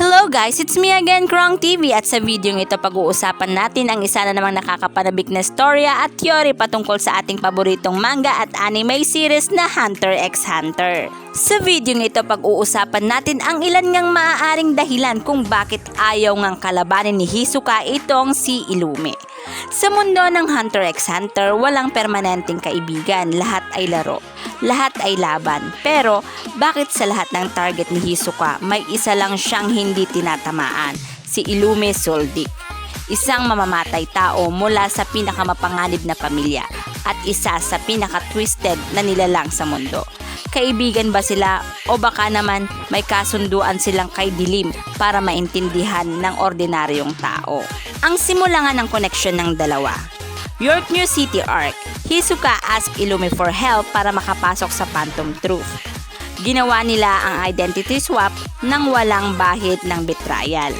Hello guys, it's me again, Krong TV, at sa video ito pag-uusapan natin ang isa na namang nakakapanabik na storya at theory patungkol sa ating paboritong manga at anime series na Hunter x Hunter. Sa video ito pag-uusapan natin ang ilan ngang maaaring dahilan kung bakit ayaw ngang kalabanin ni Hisoka itong si Illume. Sa mundo ng Hunter x Hunter, walang permanenteng kaibigan, lahat ay laro. Lahat ay laban. Pero bakit sa lahat ng target ni Hisoka may isa lang siyang hindi tinatamaan? Si Illume Soldic. Isang mamamatay tao mula sa pinakamapanganib na pamilya at isa sa pinaka-twisted na nilalang sa mundo. Kaibigan ba sila o baka naman may kasunduan silang kay dilim para maintindihan ng ordinaryong tao? Ang simula nga ng koneksyon ng dalawa. York New City Arc, Hisoka asked Illume for help para makapasok sa Phantom Truth. Ginawa nila ang identity swap nang walang bahid ng betrayal.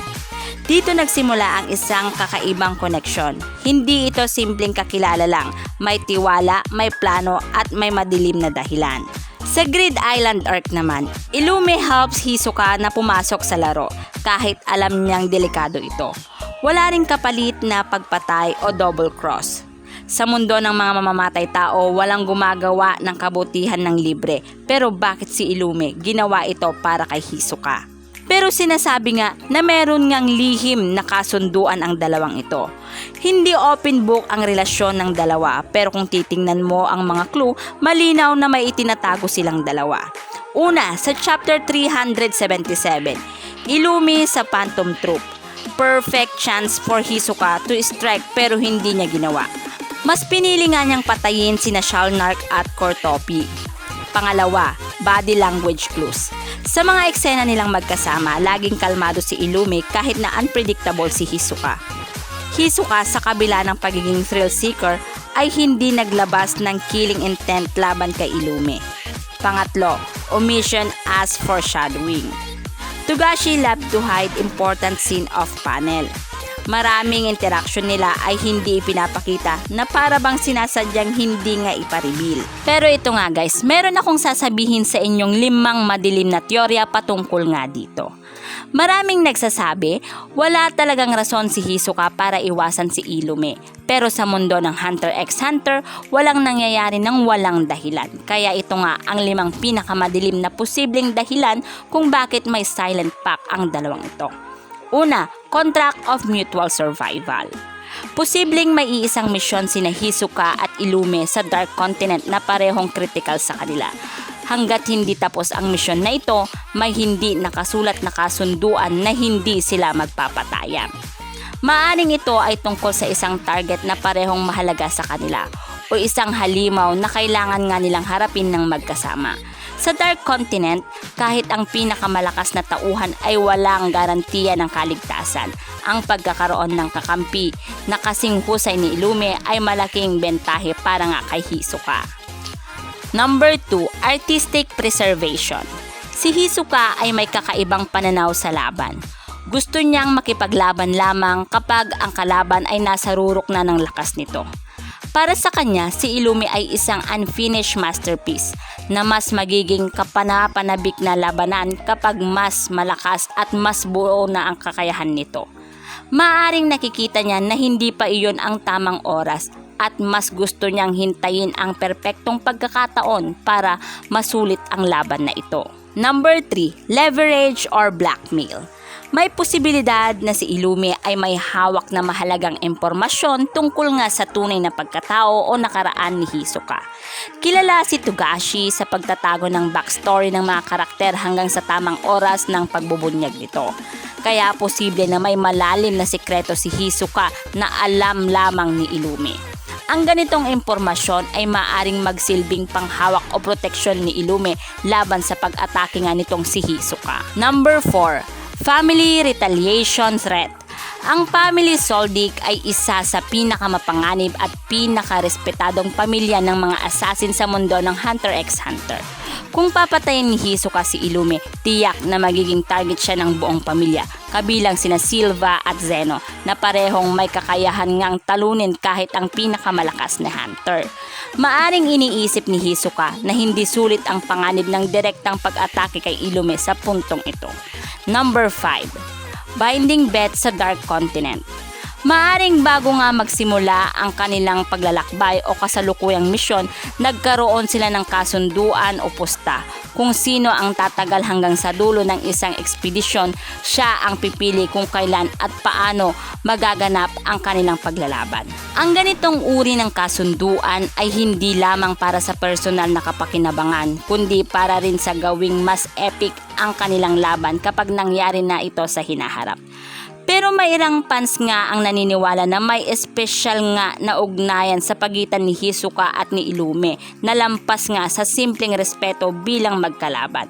Dito nagsimula ang isang kakaibang koneksyon. Hindi ito simpleng kakilala lang, may tiwala, may plano at may madilim na dahilan. Sa Grid Island Arc naman, Illume helps Hisoka na pumasok sa laro kahit alam niyang delikado ito. Wala ring kapalit na pagpatay o double cross. Sa mundo ng mga mamamatay tao, walang gumagawa ng kabutihan ng libre. Pero bakit si Illume ginawa ito para kay Hisoka? Pero sinasabi nga na meron ngang lihim na kasunduan ang dalawang ito. Hindi open book ang relasyon ng dalawa, pero kung titingnan mo ang mga clue, malinaw na may itinatago silang dalawa. Una, sa chapter 377, Illume sa Phantom Troop. Perfect chance for Hisoka to strike pero hindi niya ginawa. Mas pinili nga niyang patayin sina Shalnark at Cortopi. Pangalawa, body language clues. Sa mga eksena nilang magkasama, laging kalmado si Illume kahit na unpredictable si Hisoka. Hisoka sa kabila ng pagiging thrill seeker ay hindi naglabas ng killing intent laban kay Illume. Pangatlo, omission as foreshadowing. Togashi loved to hide important scene off panel. Maraming interaction nila ay hindi ipinapakita na para bang sinasadyang hindi nga ipareveal. Pero ito nga guys, meron akong sasabihin sa inyong 5 madilim na teorya patungkol nga dito. Maraming nagsasabi, wala talagang rason si Hisoka para iwasan si Illume. Pero sa mundo ng Hunter x Hunter, walang nangyayari ng walang dahilan. Kaya ito nga ang 5 pinakamadilim na posibleng dahilan kung bakit may silent pact ang dalawang ito. Una, contract of mutual survival. Posibleng may iisang misyon sina Hisoka at Illume sa Dark Continent na parehong critical sa kanila. Hanggat hindi tapos ang misyon na ito, may hindi nakasulat na kasunduan na hindi sila magpapatayan. Maaring ito ay tungkol sa isang target na parehong mahalaga sa kanila o isang halimaw na kailangan nga nilang harapin ng magkasama. Sa Dark Continent, kahit ang pinakamalakas na tauhan ay walang garantiya ng kaligtasan. Ang pagkakaroon ng kakampi na kasing husay ni Illume ay malaking bentahe para nga kay Hisoka. Number 2, artistic preservation. Si Hisoka ay may kakaibang pananaw sa laban. Gusto niyang makipaglaban lamang kapag ang kalaban ay nasa rurok na ng lakas nito. Para sa kanya, si Illume ay isang unfinished masterpiece na mas magiging kapanapanabik na labanan kapag mas malakas at mas buo na ang kakayahan nito. Maaring nakikita niya na hindi pa iyon ang tamang oras at mas gusto niyang hintayin ang perpektong pagkakataon para masulit ang laban na ito. Number 3, leverage or blackmail. May posibilidad na si Illume ay may hawak na mahalagang impormasyon tungkol nga sa tunay na pagkatao o nakaraan ni Hisoka. Kilala si Togashi sa pagtatago ng backstory ng mga karakter hanggang sa tamang oras ng pagbubunyag nito. Kaya posible na may malalim na sikreto si Hisoka na alam lamang ni Illume. Ang ganitong impormasyon ay maaring magsilbing panghawak o proteksyon ni Illume laban sa pag-atake nga nitong si Hisoka. Number 4, family retaliation threat. Ang family Soldic ay isa sa pinakamapanganib at pinakarespetadong pamilya ng mga assassin sa mundo ng Hunter x Hunter. Kung papatayin ni Hisoka si Illume, tiyak na magiging target siya ng buong pamilya. kabilang sina Silva at Zeno na parehong may kakayahan ngang talunin kahit ang pinakamalakas na hunter. Maaring iniisip ni Hisoka na hindi sulit ang panganib ng direktang pag-atake kay Illume sa puntong ito. Number 5. Binding bet sa Dark Continent. Maaring bago nga magsimula ang kanilang paglalakbay o kasalukuyang misyon, nagkaroon sila ng kasunduan o pusta. Kung sino ang tatagal hanggang sa dulo ng isang ekspedisyon, siya ang pipili kung kailan at paano magaganap ang kanilang paglalaban. Ang ganitong uri ng kasunduan ay hindi lamang para sa personal na kapakinabangan, kundi para rin sa gawing mas epic ang kanilang laban kapag nangyari na ito sa hinaharap. Pero may ilang fans nga ang naniniwala na may espesyal nga na ugnayan sa pagitan ni Hisoka at ni Illume na lampas nga sa simpleng respeto bilang magkalaban.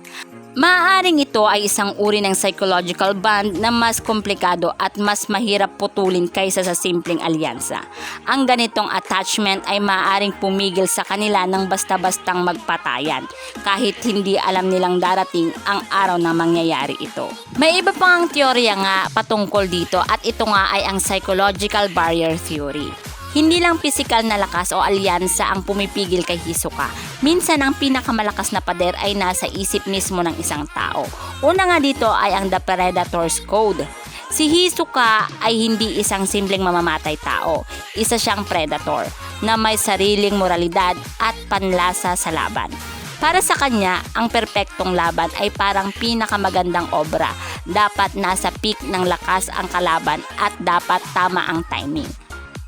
Maaaring ito ay isang uri ng psychological bond na mas komplikado at mas mahirap putulin kaysa sa simpleng alyansa. Ang ganitong attachment ay maaaring pumigil sa kanila ng basta-bastang magpatayan kahit hindi alam nilang darating ang araw na mangyayari ito. May iba pang teorya nga patungkol dito at ito nga ay ang psychological barrier theory. Hindi lang pisikal na lakas o alyansa ang pumipigil kay Hisoka. Minsan ang pinakamalakas na pader ay nasa isip mismo ng isang tao. Una nga dito ay ang The Predator's Code. Si Hisoka ay hindi isang simpleng mamamatay tao. Isa siyang predator na may sariling moralidad at panlasa sa laban. Para sa kanya, ang perpektong laban ay parang pinakamagandang obra. Dapat nasa peak ng lakas ang kalaban at dapat tama ang timing.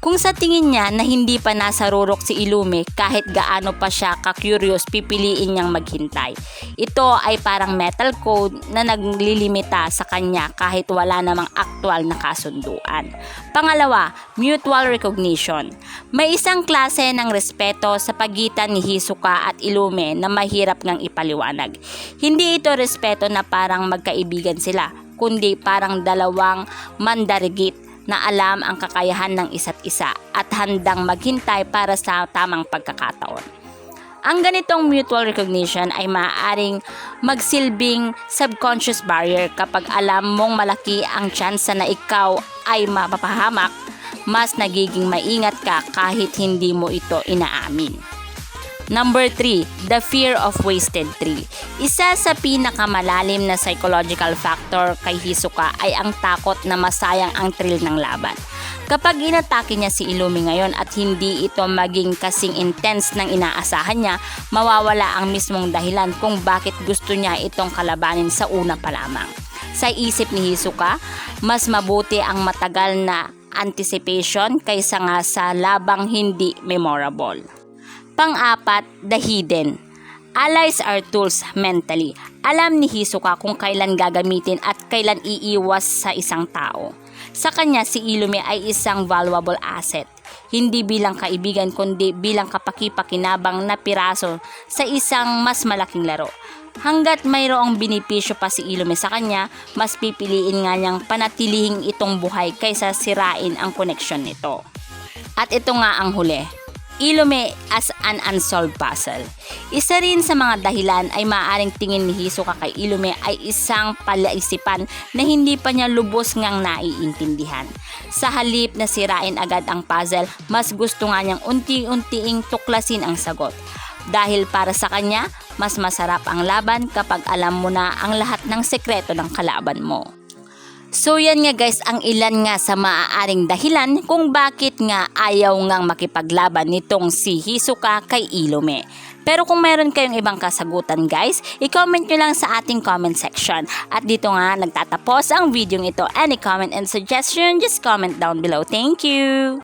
Kung sa tingin niya na hindi pa nasa rurok si Illume kahit gaano pa siya ka-curious, pipiliin niyang maghintay. Ito ay parang metal code na naglilimita sa kanya kahit wala namang aktwal na kasunduan. Pangalawa, mutual recognition. May isang klase ng respeto sa pagitan ni Hisoka at Illume na mahirap ngang ipaliwanag. Hindi ito respeto na parang magkaibigan sila, kundi parang dalawang mandarigit na alam ang kakayahan ng isa't isa at handang maghintay para sa tamang pagkakataon. Ang ganitong mutual recognition ay maaaring magsilbing subconscious barrier kapag alam mong malaki ang tsansa na ikaw ay mapapahamak, mas nagiging maingat ka kahit hindi mo ito inaamin. Number 3, the fear of wasted thrill. Isa sa pinakamalalim na psychological factor kay Hisoka ay ang takot na masayang ang thrill ng laban. Kapag inatake niya si Illume ngayon at hindi ito maging kasing intense ng inaasahan niya, mawawala ang mismong dahilan kung bakit gusto niya itong kalabanin sa una pa lamang. Sa isip ni Hisoka, mas mabuti ang matagal na anticipation kaysa nga sa labang hindi memorable. Pang-apat, the hidden. Allies are tools mentally. Alam ni Hisoka kung kailan gagamitin at kailan iiwas sa isang tao. Sa kanya, si Illume ay isang valuable asset. Hindi bilang kaibigan kundi bilang kapaki-pakinabang na piraso sa isang mas malaking laro. Hanggat mayroong benepisyo pa si Illume sa kanya, mas pipiliin nga niyang panatilihing itong buhay kaysa sirain ang koneksyon nito. At ito nga ang huli. Illume as an unsolved puzzle. Isa rin sa mga dahilan ay maaaring tingin ni Hisoka kay Illume ay isang palaisipan na hindi pa niya lubos ngang naiintindihan. Sa halip na sirain agad ang puzzle, mas gusto nga niyang unti-untiing tuklasin ang sagot. Dahil para sa kanya, mas masarap ang laban kapag alam mo na ang lahat ng sekreto ng kalaban mo. So yan nga guys ang ilan nga sa maaaring dahilan kung bakit nga ayaw ngang makipaglaban nitong si Hisoka kay Illume. Pero kung mayroon kayong ibang kasagutan guys, i-comment nyo lang sa ating comment section. At dito nga nagtatapos ang video ito. Any comment and suggestion, just comment down below. Thank you!